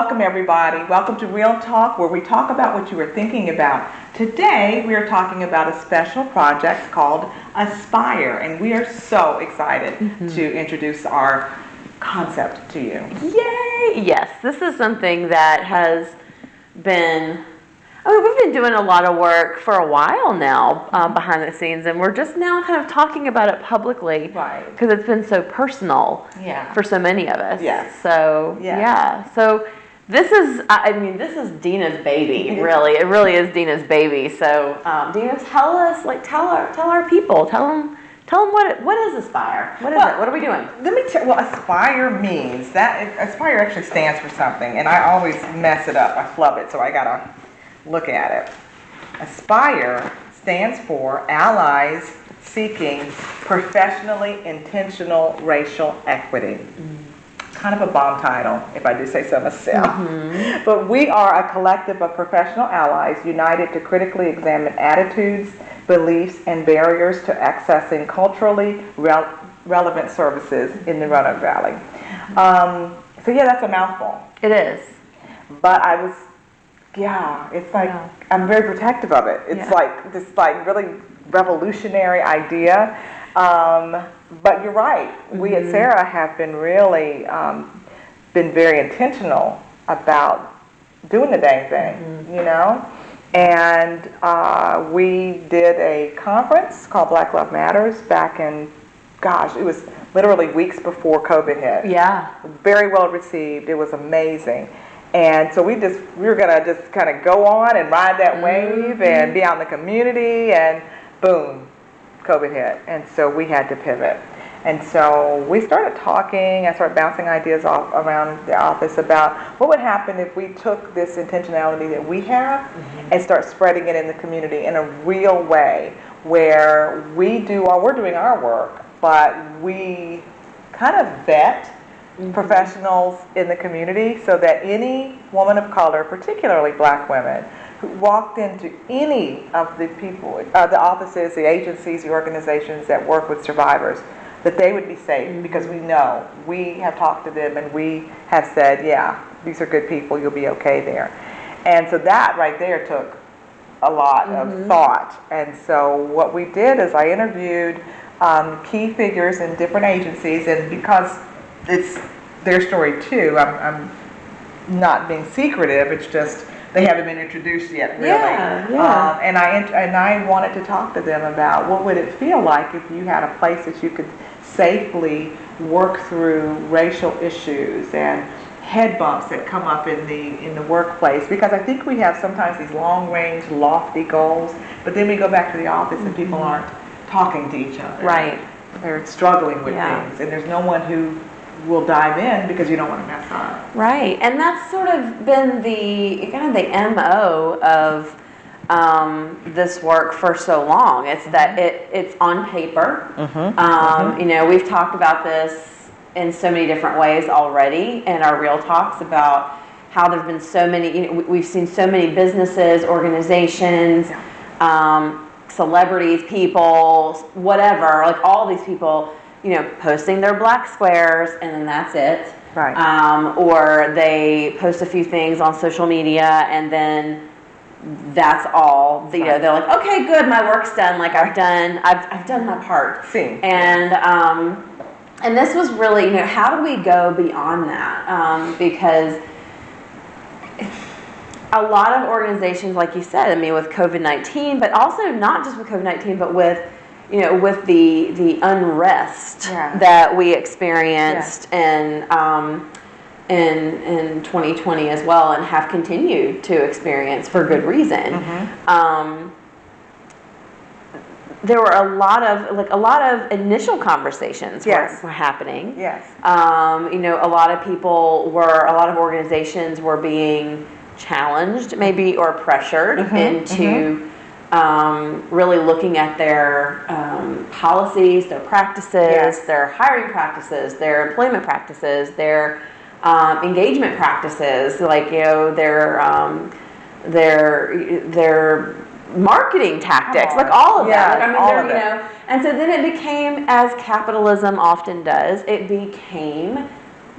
welcome everybody. Welcome to Real Talk, where we talk about what you are thinking about. Today, we are talking about a special project called Aspire, and we are so excited to introduce our concept to you. Yay! Yes, this is something that has been, we've been doing a lot of work for a while now behind the scenes, and we're just now kind of talking about it publicly. Right. Because it's been so personal for so many of us. Yes. So, yeah. So, this is Dina's baby, really. It really is Dina's baby. So, Dina, tell us, tell our people, tell them what is Aspire? What is it? What are we doing? Let me tell you, Aspire means that, Aspire actually stands for something, and I always mess it up. I flub it, so I gotta look at it. Aspire stands for Allies Seeking Professionally Intentional Racial Equity. Kind of a bomb title, if I do say so myself. But we are a collective of professional allies united to critically examine attitudes, beliefs, and barriers to accessing culturally relevant services in the Roanoke Valley. So yeah, that's a mouthful. It is. But it's like, I'm very protective of it. It's like this really revolutionary idea. But you're right. We at SARA have been really been very intentional about doing the dang thing, you know? And we did a conference called Black Love Matters back in, it was literally weeks before COVID hit. Yeah. Very well received. It was amazing. And so we were gonna just kind of go on and ride that wave and be out in the community, and boom, COVID hit. And so we had to pivot. And so we started talking. I started bouncing ideas off around the office about what would happen if we took this intentionality that we have and start spreading it in the community in a real way, where we're doing our work, but we kind of vet professionals in the community so that any woman of color, particularly black women, who walked into any of the people, the offices, the agencies, the organizations that work with survivors, that they would be safe, because we have talked to them and we have said, yeah, these are good people, you'll be okay there. And so that right there took a lot of thought. And so what we did is I interviewed key figures in different agencies, and because it's their story too, I'm not being secretive, it's just they haven't been introduced yet, really. And I wanted to talk to them about what would it feel like if you had a place that you could safely work through racial issues and head bumps that come up in the workplace, because I think we have sometimes these long-range, lofty goals, but then we go back to the office and people aren't talking to each other. Right. They're struggling with things, and there's no one who will dive in because you don't want to mess up. Right, and that's sort of been the MO of this work for so long. It's that it's on paper. You know, we've talked about this in so many different ways already in our Real Talks about how there've been so many, we've seen so many businesses, organizations, celebrities, people, whatever, like all these people, posting their black squares, and then that's it. Right. Or they post a few things on social media, and then that's all. They're like, okay, good, my work's done. Like I've done my part. And this was really, how do we go beyond that? Because a lot of organizations, like you said, with COVID-19, but also not just with COVID-19, but with with the unrest that we experienced in 2020 as well, and have continued to experience for good reason. There were a lot of initial conversations were happening. A lot of organizations were being challenged, maybe, or pressured into really looking at their policies, their practices, their hiring practices, their employment practices, their engagement practices, their marketing tactics, all of that. And so then it became, as capitalism often does, it became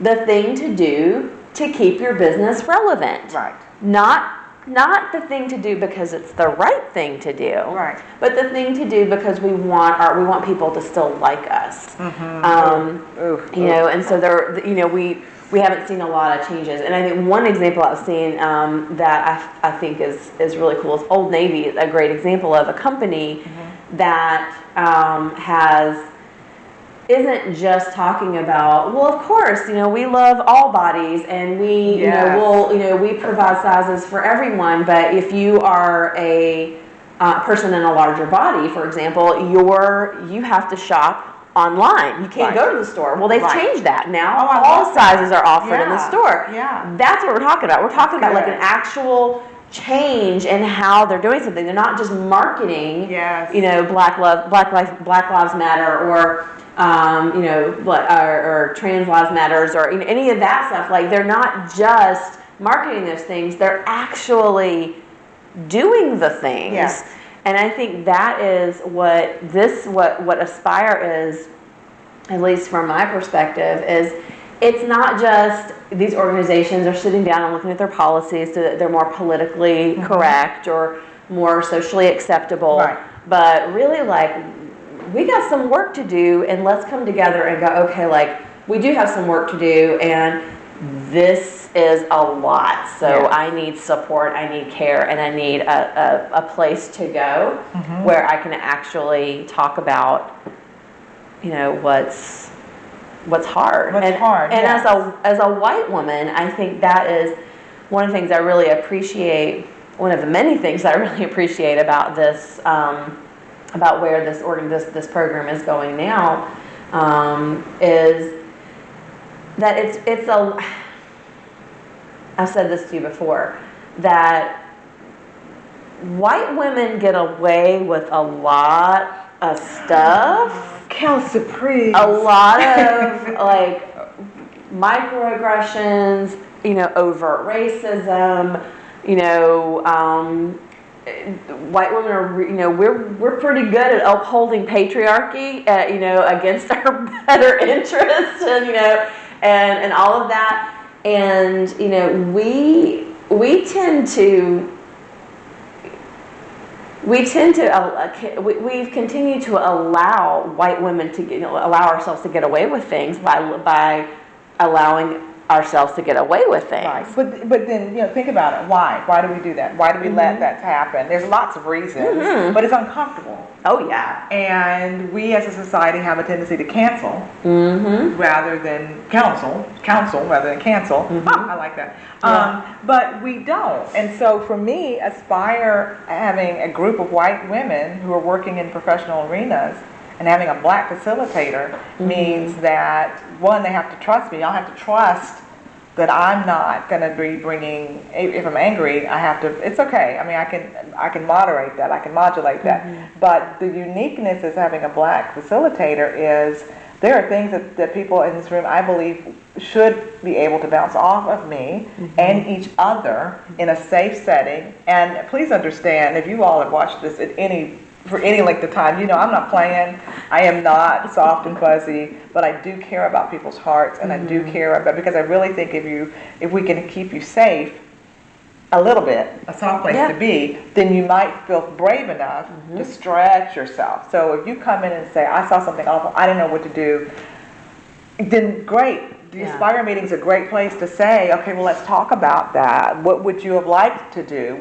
the thing to do to keep your business relevant. Right. Not the thing to do because it's the right thing to do, Right. but the thing to do because we want people to still like us. You know, and so we haven't seen a lot of changes. And I think one example I've seen that I think is really cool is Old Navy, a great example of a company that isn't just talking about, well, of course, you know, we love all bodies and we, we provide sizes for everyone. But if you are a person in a larger body, for example, you have to shop online. You can't go to the store. Well, they've changed that now. All sizes are offered in the store. Yeah. That's what we're talking about. We're talking about like an actual change in how they're doing something. They're not just marketing, you know, Black Lives Matter or or Trans Lives Matters or any of that stuff. Like, they're not just marketing those things. They're actually doing the things. Yes. And I think that is what Aspire is, at least from my perspective, is it's not just these organizations are sitting down and looking at their policies so that they're more politically correct or more socially acceptable, but really like, we got some work to do, and let's come together and go, okay, like, we do have some work to do, and this is a lot. So I need support, I need care, and I need a place to go where I can actually talk about, you know, what's hard. And as a white woman, I think that is one of the things I really appreciate. One of the many things I really appreciate about this, about where this program is going now, is that it's a. I've said this to you before, that white women get away with a lot of stuff. Calciprese. A lot of like microaggressions, you know, overt racism, you know, white women are, you know, we're pretty good at upholding patriarchy, you know, against our better interests, and you know, and all of that. And you know, we've continued to allow white women to allow ourselves to get away with things by allowing ourselves to get away with things. Right. But then, you know, think about it. Why do we do that? Why do we let that happen? There's lots of reasons, but it's uncomfortable. Oh yeah. And we as a society have a tendency to cancel rather than counsel rather than cancel. I like that. But we don't. And so for me, Aspire, having a group of white women who are working in professional arenas and having a black facilitator means that, one, they have to trust me. I'll have to trust that I'm not going to be bringing, if I'm angry, I have to, it's okay. I mean, I can moderate that. I can modulate that. But the uniqueness is having a black facilitator is there are things that people in this room, I believe, should be able to bounce off of me and each other in a safe setting. And please understand, if you all have watched this for any length of time, you know I'm not playing. I am not soft and fuzzy, but I do care about people's hearts, and I do care about, because I really think if we can keep you safe a little bit, a soft place to be, then you might feel brave enough to stretch yourself. So if you come in and say, I saw something awful, I didn't know what to do, then great. The Aspire meeting is a great place to say, okay, well, let's talk about that. What would you have liked to do?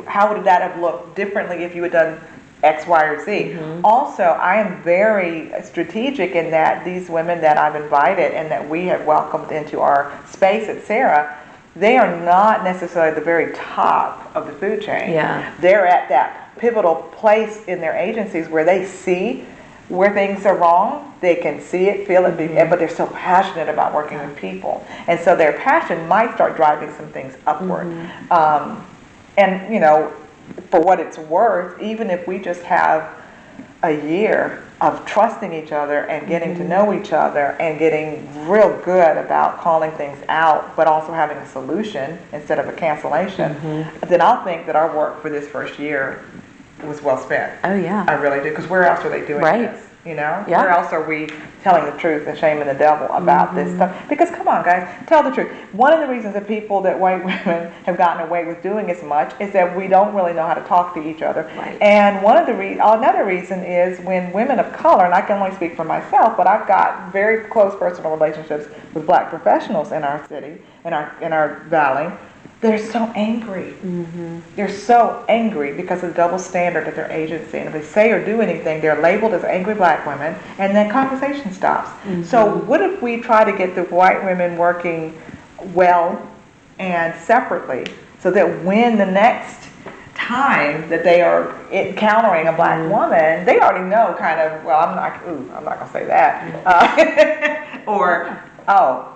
How would that have looked differently if you had done X, Y, or Z. Also, I am very strategic in that these women that I've invited and that we have welcomed into our space at SARA, they are not necessarily at the very top of the food chain. They're at that pivotal place in their agencies where they see where things are wrong. They can see it, feel it, but they're so passionate about working with people. And so their passion might start driving some things upward. And, you know, for what it's worth, even if we just have a year of trusting each other and getting to know each other and getting real good about calling things out, but also having a solution instead of a cancellation, then I'll think that our work for this first year was well spent. Oh yeah. I really do, because where else are they doing this? You know, Yeah. where else are we telling the truth and shaming the devil about this stuff? Because come on, guys, tell the truth. One of the reasons that people, that white women have gotten away with doing as much is that we don't really know how to talk to each other. Right. And one of the another reason is when women of color, and I can only speak for myself, but I've got very close personal relationships with black professionals in our city, in our valley. They're so angry. They're so angry because of the double standard at their agency. And if they say or do anything, they're labeled as angry black women, and then conversation stops. So what if we try to get the white women working well and separately, so that when the next time that they are encountering a black woman, they already know kind of, well, I'm not going to say that. Or, oh,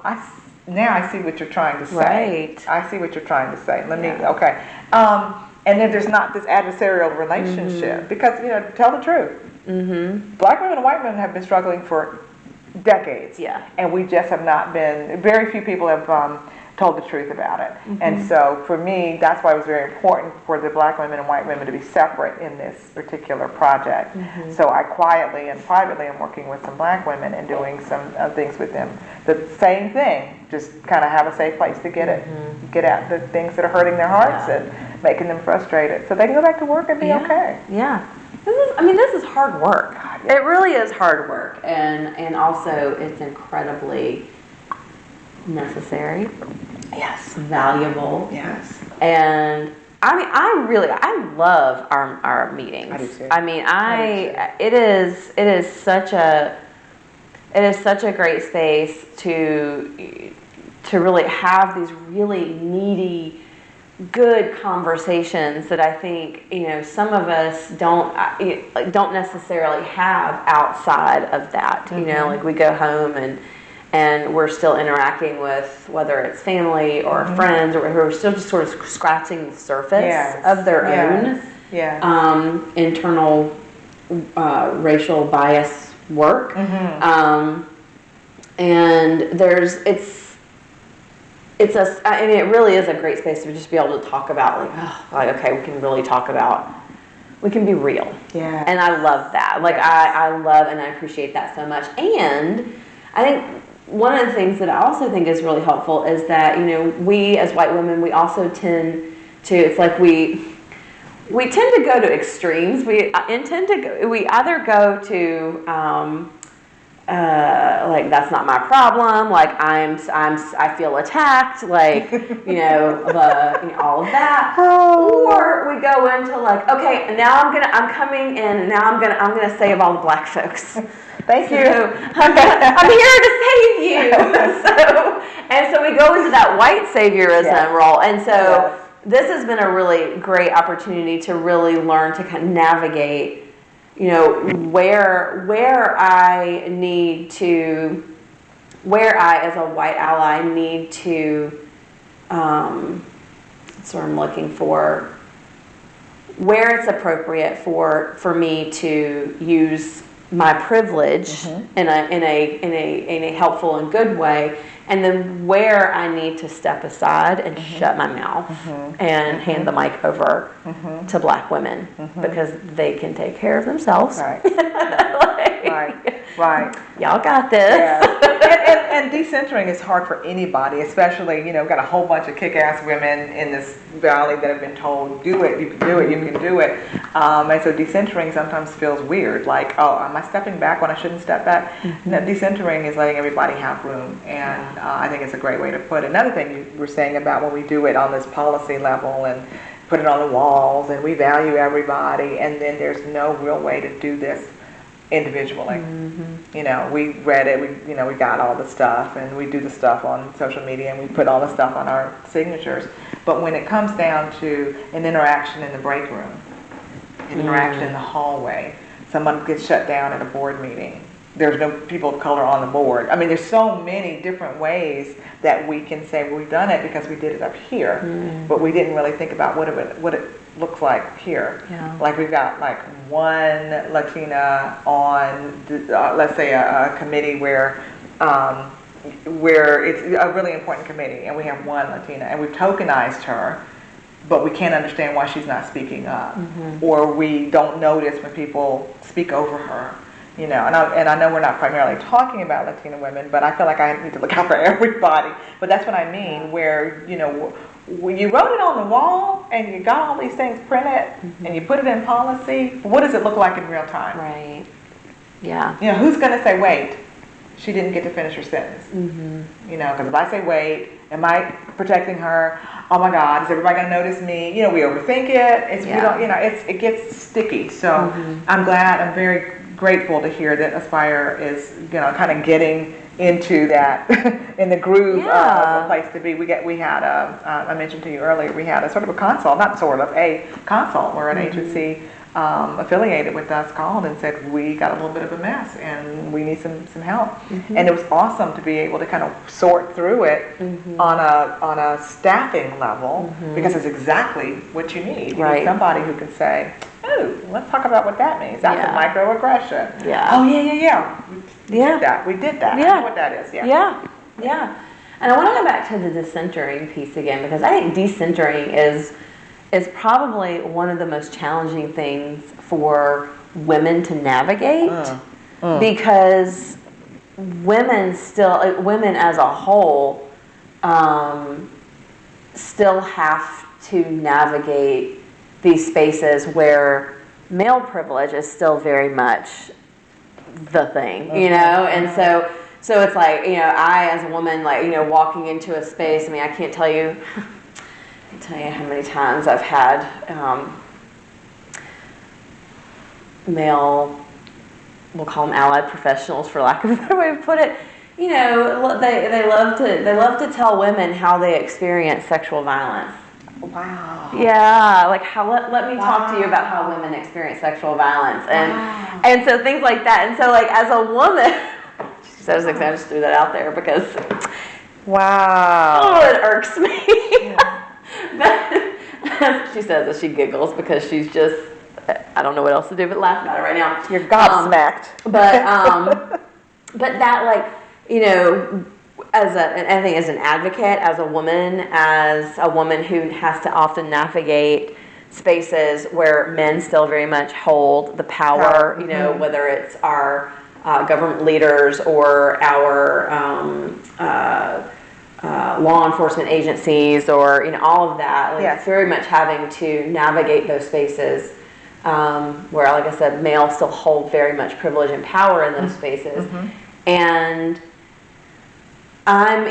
now I see what you're trying to say. Right. I see what you're trying to say. Yeah. Okay. And then there's not this adversarial relationship because, tell the truth. Black women and white women have been struggling for decades. Yeah. And we just have not been, very few people have told the truth about it. And so for me, that's why it was very important for the black women and white women to be separate in this particular project. So I quietly and privately am working with some black women and doing some things with them. The same thing, just kind of have a safe place to get at the things that are hurting their hearts and making them frustrated, so they can go back to work and be okay. Yeah. This is hard work. It really is hard work, and also it's incredibly necessary. Yes. Valuable. Yes. And I love our meetings. I do too. It is such a great space to really have these really meaty, good conversations that I think some of us don't necessarily have outside of that. Like we go home and we're still interacting with, whether it's family or friends, or who are still just sort of scratching the surface of their own internal racial bias work. And it really is a great space to just be able to talk about, okay, we can be real. Yeah. And I love that. I love and I appreciate that so much. And I think one of the things that I also think is really helpful is that, we as white women, we also tend to, it's like we tend to go to extremes. We either go to, that's not my problem. I feel attacked. All of that. Or we go into okay, and now I'm coming in, and now I'm gonna save all the black folks. Thank you. I'm here to save you. So we go into that white saviorism role, and so this has been a really great opportunity to really learn to kind of navigate. Where I as a white ally need to, that's what I'm looking for, where it's appropriate for me to use my privilege in a helpful and good way, and then where I need to step aside and shut my mouth and hand the mic over to black women because they can take care of themselves. Right. Right. Y'all got this. Yeah. And decentering is hard for anybody, especially, got a whole bunch of kick-ass women in this valley that have been told, do it, you can do it, you can do it. And so decentering sometimes feels weird, am I stepping back when I shouldn't step back? No, decentering is letting everybody have room, and I think it's a great way to put it. Another thing you were saying about when we do it on this policy level and put it on the walls, and we value everybody, and then there's no real way to do this individually. We read it, we got all the stuff, and we do the stuff on social media, and we put all the stuff on our signatures. But when it comes down to an interaction in the break room, an interaction in the hallway, someone gets shut down at a board meeting, there's no people of color on the board. There's so many different ways that we can say, well, we've done it because we did it up here, but we didn't really think about what it looks like here. We've got one Latina on, let's say a committee where it's a really important committee, and we have one Latina, and we've tokenized her, but we can't understand why she's not speaking up, or we don't notice when people speak over her. You know, and I know we're not primarily talking about Latina women, but I feel like I need to look out for everybody. But that's what I mean, where, you know, when you wrote it on the wall and you got all these things printed and you put it in policy, what does it look like in real time? Right. Yeah. You know, who's going to say, wait, she didn't get to finish her sentence? You know, because if I say, wait, am I protecting her? Oh my God, is everybody going to notice me? You know, we overthink it. We don't, you know, it gets sticky. So I'm very grateful to hear that Aspire is, you know, kind of getting into that in the groove of a place to be. We had I mentioned to you earlier, we had a sort of a consult, not sort of, a consult where an agency affiliated with us called and said, we got a little bit of a mess and we need some help. And it was awesome to be able to kind of sort through it on a staffing level, because it's exactly what you need. You need somebody who can say, oh, let's talk about what that means. That's a microaggression. Yeah. Oh, yeah. We did that. Yeah. I know what that is. Yeah. And I want to go back to the decentering piece again, because I think decentering is probably one of the most challenging things for women to navigate, because women as a whole still have to navigate these spaces where male privilege is still very much the thing, you know, and so it's like, you know, I as a woman, like, you know, walking into a space, I mean, I can't tell you how many times I've had male, we'll call them allied professionals for lack of a better way to put it, you know, they love to tell women how they experience sexual violence. Wow. Yeah, like let me talk to you about how women experience sexual violence, and so things like that. And so, like, as a woman, she says, I just threw that out there because it irks me. But she says as she giggles because she's just, I don't know what else to do but laugh about it right now. You're gobsmacked. But that, like, you know, I think as an advocate, as a woman who has to often navigate spaces where men still very much hold the power, you know, whether it's our government leaders or our law enforcement agencies, or, you know, all of that. Like, it's very much having to navigate those spaces where, like I said, males still hold very much privilege and power in those spaces. And I'm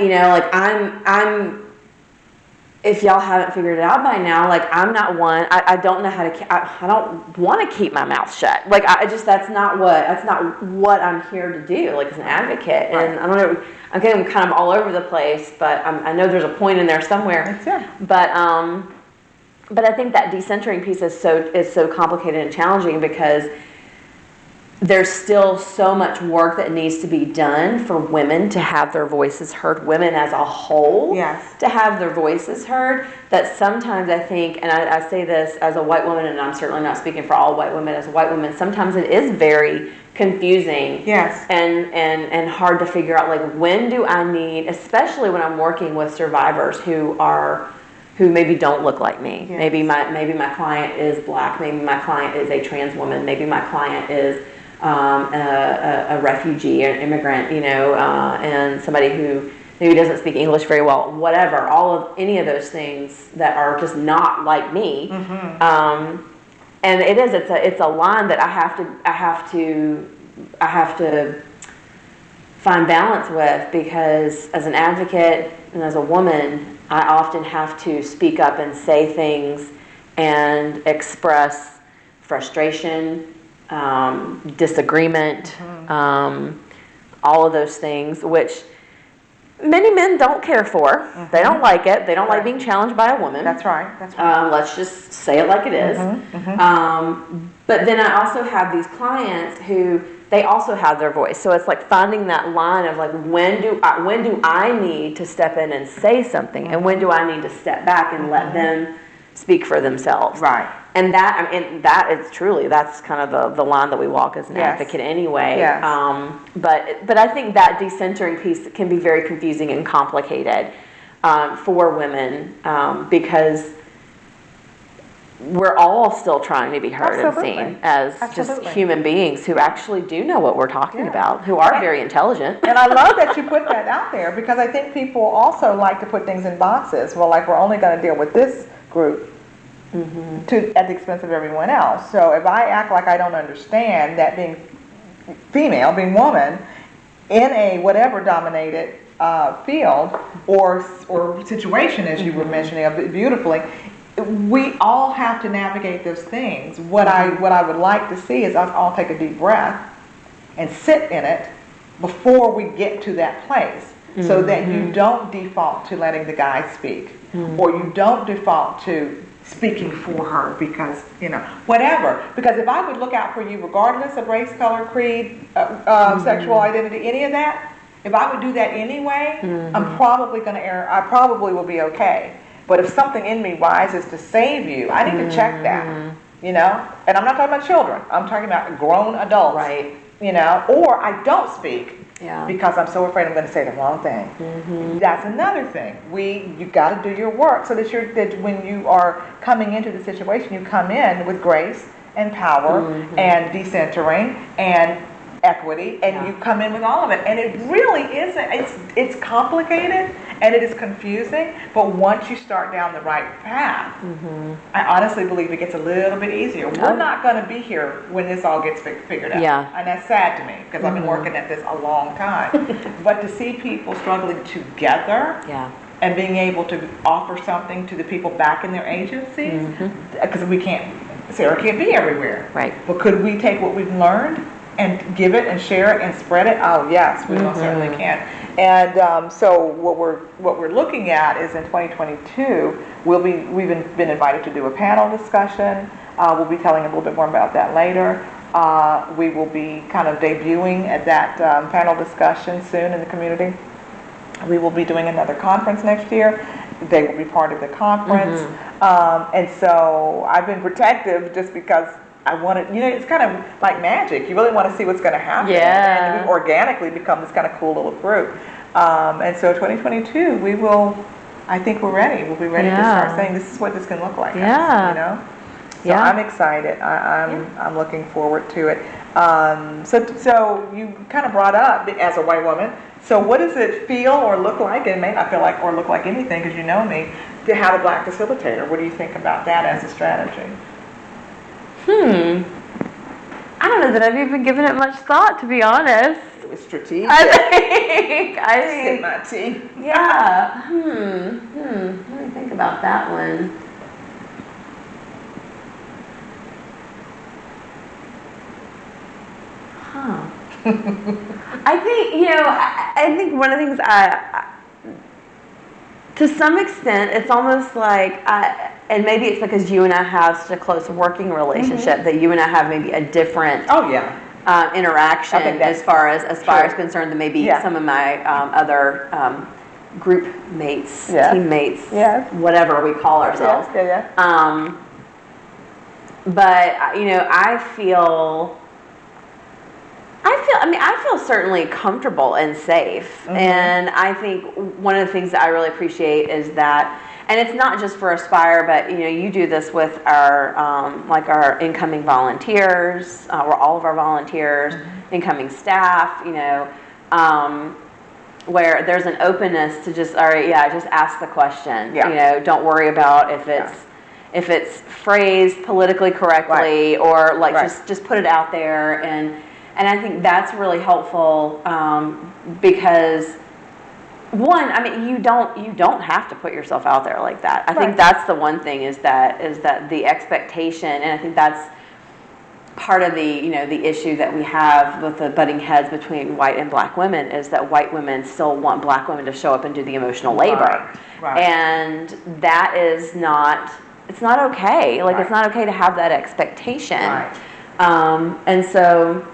if y'all haven't figured it out by now, like, I'm not one, I don't know how to, I don't want to keep my mouth shut. Like, that's not what I'm here to do, like, as an advocate. And I don't know, I'm getting kind of all over the place, but I know there's a point in there somewhere. But I think that decentering piece is so complicated and challenging, because there's still so much work that needs to be done for women to have their voices heard, women as a whole to have their voices heard, that sometimes I think, and I say this as a white woman, and I'm certainly not speaking for all white women, as a white woman, sometimes it is very confusing and hard to figure out, like, when do I need, especially when I'm working with survivors who maybe don't look like me. Maybe my client is black, maybe my client is a trans woman, maybe my client is a refugee, an immigrant, you know, and somebody who maybe doesn't speak English very well, whatever, any of those things that are just not like me. And it's a line that I have to find balance with, because as an advocate and as a woman, I often have to speak up and say things and express frustration, disagreement, all of those things, which many men don't care for. They don't like it. They don't like being challenged by a woman. That's right. Let's just say it like it is. But then I also have these clients who, they also have their voice. So it's like finding that line of, like, when do I need to step in and say something, and when do I need to step back and let them speak for themselves. Right. And that is truly, that's kind of the line that we walk as an advocate anyway. Yes. But I think that decentering piece can be very confusing and complicated for women, because we're all still trying to be heard Absolutely. and seen as Absolutely. just human beings who actually do know what we're talking about, who are very intelligent. And I love that you put that out there, because I think people also like to put things in boxes. Well, like, we're only going to deal with this group at the expense of everyone else. So if I act like I don't understand that being female, being woman, in a whatever dominated field or situation, as you were mentioning beautifully, we all have to navigate those things. What I would like to see is us all take a deep breath and sit in it before we get to that place, so that you don't default to letting the guy speak, or you don't default to speaking for her because, whatever. Because if I would look out for you regardless of race, color, creed, sexual identity, any of that, if I would do that anyway, I'm probably going to err. I probably will be okay. But if something in me rises to save you, I need to check that, And I'm not talking about children. I'm talking about grown adults, Right. Or I don't speak Yeah. because I'm so afraid I'm going to say the wrong thing. That's another thing. You got to do your work so that when you are coming into the situation, you come in with grace and power and decentering and equity, and you come in with all of it. And it really isn't. It's complicated and it is confusing, but once you start down the right path, I honestly believe it gets a little bit easier. We're not going to be here when this all gets figured out. Yeah. And that's sad to me, because I've been working at this a long time. But to see people struggling together and being able to offer something to the people back in their agencies, because SARA can't be everywhere. Right. But could we take what we've learned and give it and share it and spread it? Oh yes, we most certainly can. And so what we're looking at is in 2022, we've been invited to do a panel discussion. We'll be telling a little bit more about that later. We will be kind of debuting at that panel discussion soon in the community. We will be doing another conference next year. They will be part of the conference. And so I've been protective just because I wanted, it's kind of like magic. You really want to see what's going to happen. Yeah. And we organically become this kind of cool little group. And so 2022, I think we're ready. We'll be ready to start saying this is what this can look like. Yeah. So I'm excited. I'm looking forward to it. So you kind of brought up, as a white woman, so what does it feel or look like, and it may not feel like or look like anything because you know me, to have a black facilitator? What do you think about that as a strategy? I don't know that I've even given it much thought, to be honest. It was strategic. I think, my tea. yeah. Let me think about that one. I think, I think one of the things to some extent, it's almost like, and maybe it's because you and I have such a close working relationship that you and I have maybe a different interaction as far as concerned than maybe some of my other group mates, teammates, whatever we call ourselves. But I feel certainly comfortable and safe. And I think one of the things that I really appreciate is that, and it's not just for Aspire, but you do this with our our incoming volunteers, or all of our volunteers, incoming staff, where there's an openness to just, just ask the question. Don't worry about if it's phrased politically correctly, or just put it out there. And I think that's really helpful, because one, you don't have to put yourself out there like that. I think that's the one thing is that the expectation, and I think that's part of the the issue that we have with the butting heads between white and black women, is that white women still want black women to show up and do the emotional labor, and that is not. It's not okay. It's not okay to have that expectation, and so.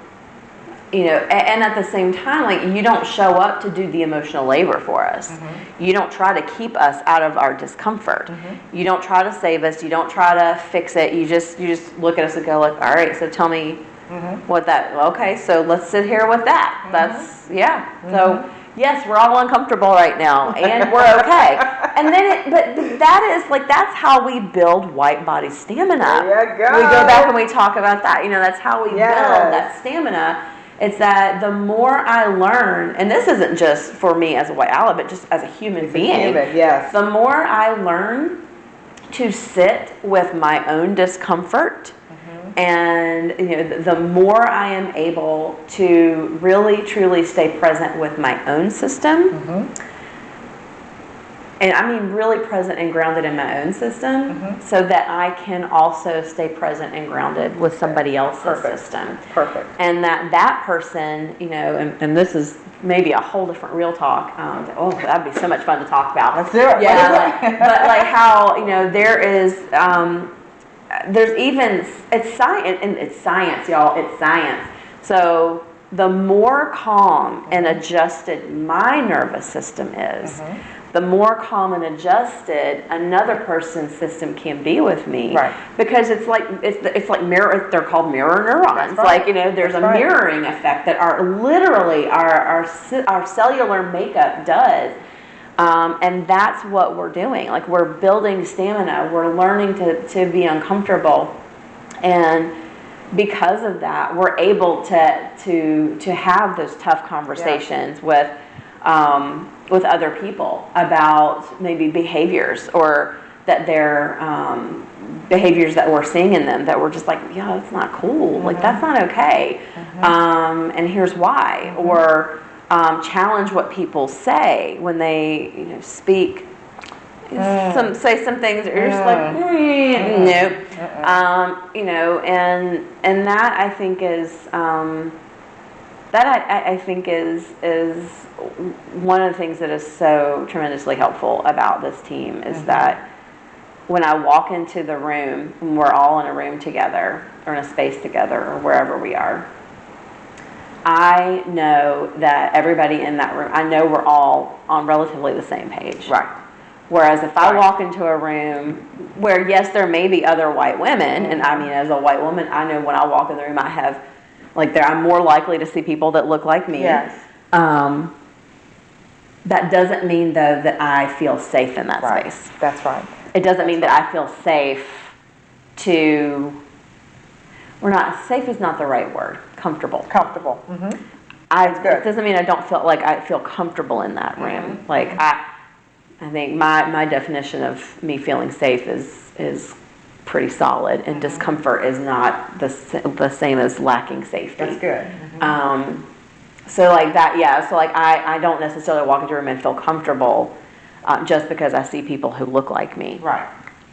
And at the same time, you don't show up to do the emotional labor for us. You don't try to keep us out of our discomfort. You don't try to save us. You don't try to fix it. You just look at us and go all right, so tell me what that, okay, so let's sit here with that. That's, So, yes, we're all uncomfortable right now, and we're okay. And then, but that is like, that's how we build white body stamina. There you go. We go back and we talk about that. You know, that's how we Yes. build that stamina. It's that the more I learn, and this isn't just for me as a white ally, but just as a human being. Yes. The more I learn to sit with my own discomfort, and the more I am able to really truly stay present with my own system, and I mean really present and grounded in my own system, so that I can also stay present and grounded with somebody else's system. Perfect. And that person, and this is maybe a whole different real talk. Oh, that'd be so much fun to talk about. Let's do it. Yeah, but like how there is, there's even it's science, and it's science, y'all. It's science. So the more calm and adjusted my nervous system is, the more calm and adjusted another person's system can be with me. Right. Because it's like mirror. They're called mirror neurons. Right. Like there's a mirroring effect that our literally our cellular makeup does. And that's what we're doing. Like we're building stamina. We're learning to be uncomfortable, and because of that, we're able to have those tough conversations with other people about maybe behaviors, or that they're behaviors that we're seeing in them that we're just like, yeah, that's not cool. Like that's not okay. And here's why. Or challenge what people say when they speak. Say some things that you're just like, nope. And that I think is I think is one of the things that is so tremendously helpful about this team is that when I walk into the room, when we're all in a room together or in a space together or wherever we are, I know that everybody in that room, I know we're all on relatively the same page. Right. Whereas if I walk into a room where, yes, there may be other white women, and I mean, as a white woman, I know when I walk in the room, I have, I'm more likely to see people that look like me. Yes. That doesn't mean, though, that I feel safe in that space. That's right. It doesn't mean that I feel safe safe is not the right word. Comfortable. Comfortable. It doesn't mean I don't feel like I feel comfortable in that room. Like I think my definition of me feeling safe is pretty solid, and discomfort is not the same as lacking safety. That's good. So like that, yeah. So like I don't necessarily walk into a room and feel comfortable just because I see people who look like me. Right.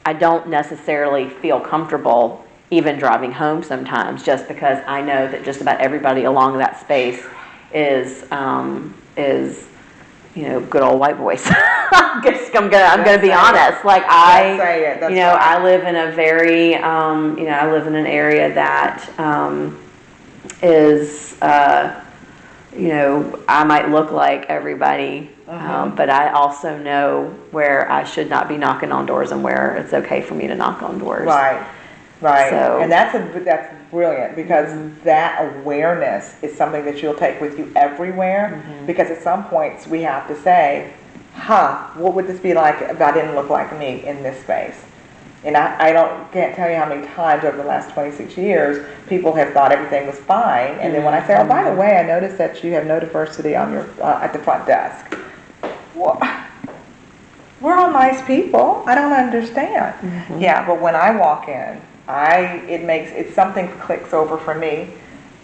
I don't necessarily feel comfortable even driving home sometimes, just because I know that just about everybody along that space is good old white boys. I'm gonna be honest. Like I live in a very I live in an area that is I might look like everybody, but I also know where I should not be knocking on doors and where it's okay for me to knock on doors. Right. So, and that's brilliant, because that awareness is something that you'll take with you everywhere. Because at some points we have to say, what would this be like if I didn't look like me in this space? And I can't tell you how many times over the last 26 years people have thought everything was fine, and then when I say, oh, by the way, I noticed that you have no diversity on your at the front desk. Well, we're all nice people. I don't understand. Yeah, but when I walk in, it's something clicks over for me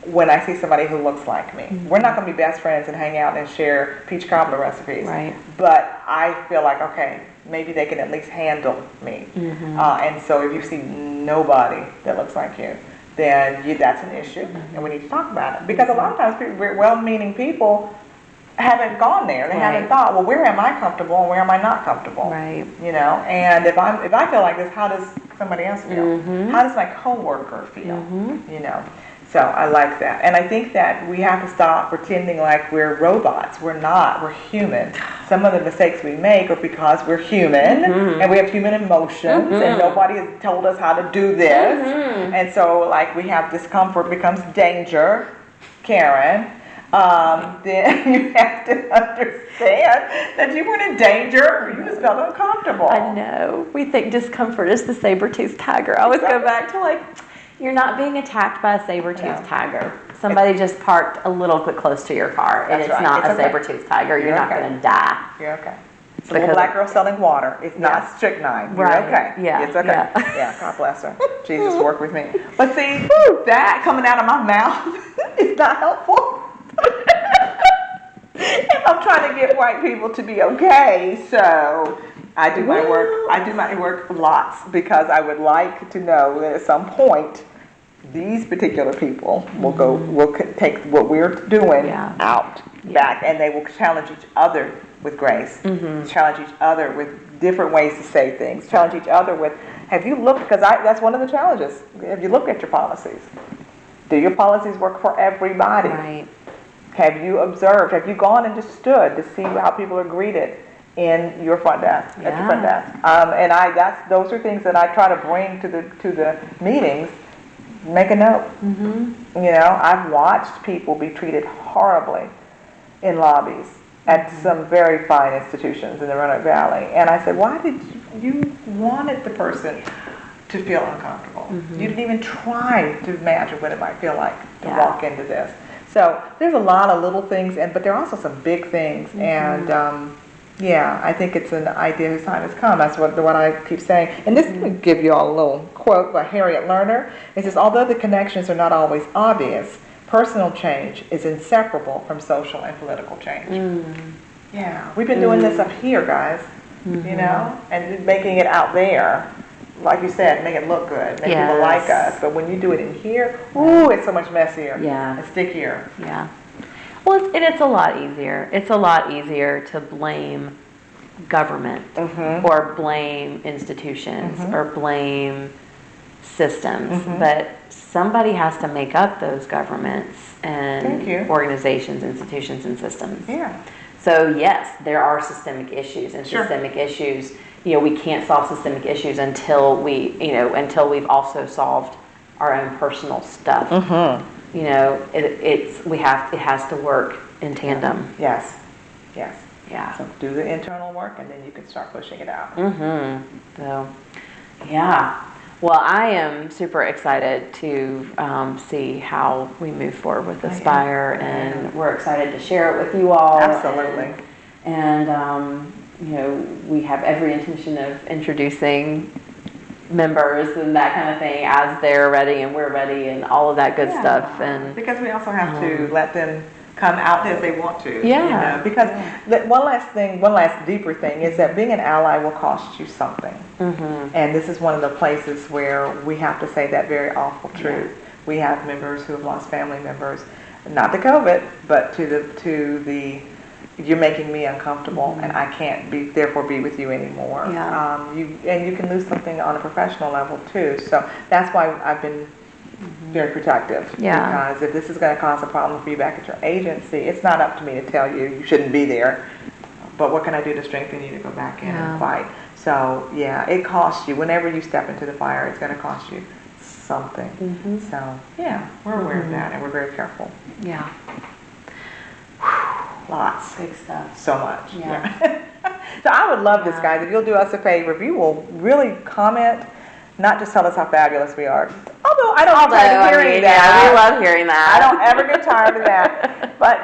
when I see somebody who looks like me. We're not going to be best friends and hang out and share peach cobbler recipes. Right. But I feel like, okay, maybe they can at least handle me. And so if you see nobody that looks like you, then that's an issue, and we need to talk about it. Because a lot of times well-meaning people haven't gone there. They haven't thought, well, where am I comfortable and where am I not comfortable? Right. And if I feel like this, how does somebody else feel? How does my coworker feel? So I like that. And I think that we have to stop pretending like we're robots. We're not. We're human. Some of the mistakes we make are because we're human, and we have human emotions, and nobody has told us how to do this. And so, like, we have discomfort becomes danger, Karen. then you have to understand that you weren't in danger or you just felt uncomfortable. I know. We think discomfort is the saber-toothed tiger. I always go back to like, you're not being attacked by a saber-toothed tiger. Somebody just parked a little bit close to your car, and it's not a saber-toothed tiger. You're not going to die. You're okay. It's a little black girl selling water. It's not strychnine. You're okay. Yeah. It's okay. Yeah. God bless her. Jesus, work with me. But see, that coming out of my mouth is not helpful. If I'm trying to get white people to be okay, so I do my work. I do my work lots because I would like to know that at some point these particular people will take what we're doing out back, and they will challenge each other with grace, challenge each other with different ways to say things, challenge each other with, have you looked, because that's one of the challenges, have you looked at your policies? Do your policies work for everybody? Right. Have you observed, have you gone and just stood to see how people are greeted in your front desk, at your front desk? And those are things that I try to bring to the meetings. Make a note. You know, I've watched people be treated horribly in lobbies at some very fine institutions in the Roanoke Valley. And I said, why did you wanted the person to feel uncomfortable? You didn't even try to imagine what it might feel like to walk into this. So there's a lot of little things, but there are also some big things. And I think it's an idea whose time has come. That's what I keep saying. And this, let me give you all a little quote by Harriet Lerner. It says, although the connections are not always obvious, personal change is inseparable from social and political change. Yeah, we've been doing this up here, guys, you know, and making it out there. Like you said, make it look good, make people like us. But when you do it in here, it's so much messier and stickier. Yeah. Well, it's a lot easier. It's a lot easier to blame government or blame institutions or blame systems. But somebody has to make up those governments and organizations, institutions, and systems. Yeah. So yes, there are systemic issues, and systemic issues, you know, we can't solve systemic issues until we've also solved our own personal stuff. You know, it has to work in tandem. Yes. Yeah. So do the internal work, and then you can start pushing it out. So, yeah. Well, I am super excited to see how we move forward with Aspire, and we're excited to share it with you all. Absolutely. And you know, we have every intention of introducing members and that kind of thing as they're ready and we're ready and all of that good stuff. And because we also have to let them come out as they want to. Yeah. You know? Because one last deeper thing is that being an ally will cost you something. And this is one of the places where we have to say that very awful truth. We have members who have lost family members, not to COVID, but to the you're making me uncomfortable, and I can't therefore be with you anymore. You can lose something on a professional level too. So that's why I've been very protective. Because if this is going to cause a problem for you back at your agency, it's not up to me to tell you shouldn't be there. But what can I do to strengthen you to go back in and fight? So it costs you. Whenever you step into the fire, it's going to cost you something. So we're aware of that, and we're very careful. Yeah. Lots. Big stuff. So much. So I would love this, guys, if you'll do us a favor, if you will really comment, not just tell us how fabulous we are. Although I don't get tired of hearing that. We love hearing that. I don't ever get tired of that. But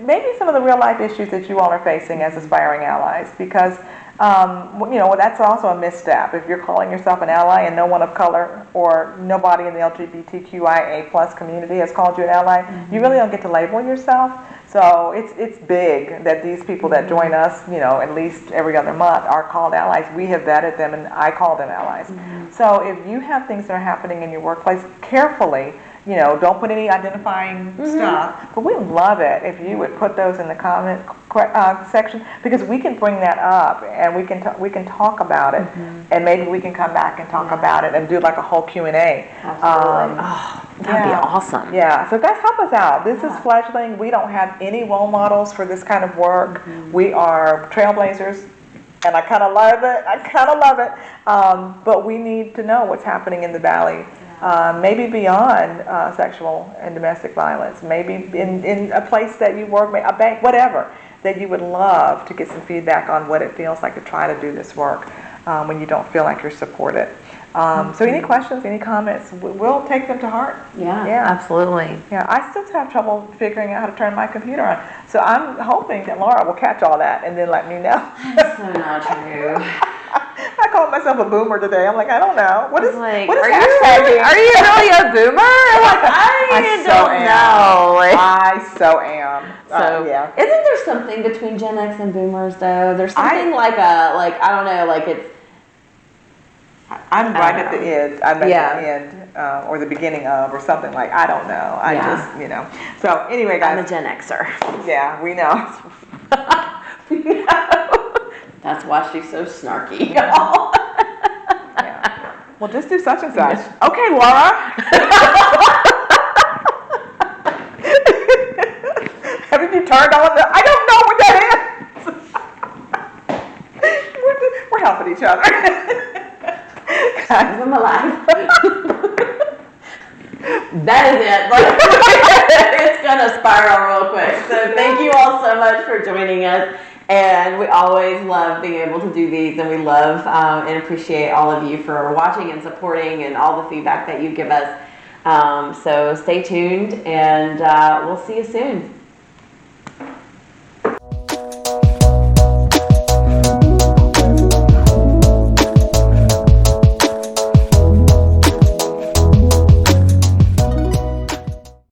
maybe some of the real life issues that you all are facing as aspiring allies, because that's also a misstep. If you're calling yourself an ally and no one of color or nobody in the LGBTQIA plus community has called you an ally, you really don't get to label yourself. So it's big that these people that join us, at least every other month are called allies. We have vetted them, and I call them allies. So if you have things that are happening in your workplace, carefully, don't put any identifying stuff. But we love it if you would put those in the comment section, because we can bring that up and we can talk about it, and maybe we can come back and talk about it and do like a whole Q&A. That'd be awesome. Yeah, so guys, help us out. This is fledgling. We don't have any role models for this kind of work. We are trailblazers, and I kind of love it. But we need to know what's happening in the Valley maybe beyond sexual and domestic violence, maybe in a place that you work, a bank, whatever, that you would love to get some feedback on what it feels like to try to do this work when you don't feel like you're supported. So any questions, any comments, we'll take them to heart. Yeah, absolutely. Yeah, I still have trouble figuring out how to turn my computer on. So I'm hoping that Laura will catch all that and then let me know. That's so not true. I called myself a boomer today. I'm like, I don't know. What is like, what is are hashtagging? Are you really a boomer? Like, I don't know. Like, I so am. So yeah. Isn't there something between Gen X and boomers though? There's something like I don't know, like it's. I'm right at the end. I'm at the end, or the beginning of, or something like. I don't know. I just, So anyway, guys. I'm a Gen Xer. Yeah, we know. We know. That's why she's so snarky, y'all. Yeah. Well, just do such and such. Okay, Laura. Haven't you turned on the? I don't know what that is. We're helping each other. I'm alive. That is it. Like, it's gonna spiral real quick. So thank you all so much for joining us. And we always love being able to do these, and we love and appreciate all of you for watching and supporting and all the feedback that you give us. So stay tuned, and we'll see you soon.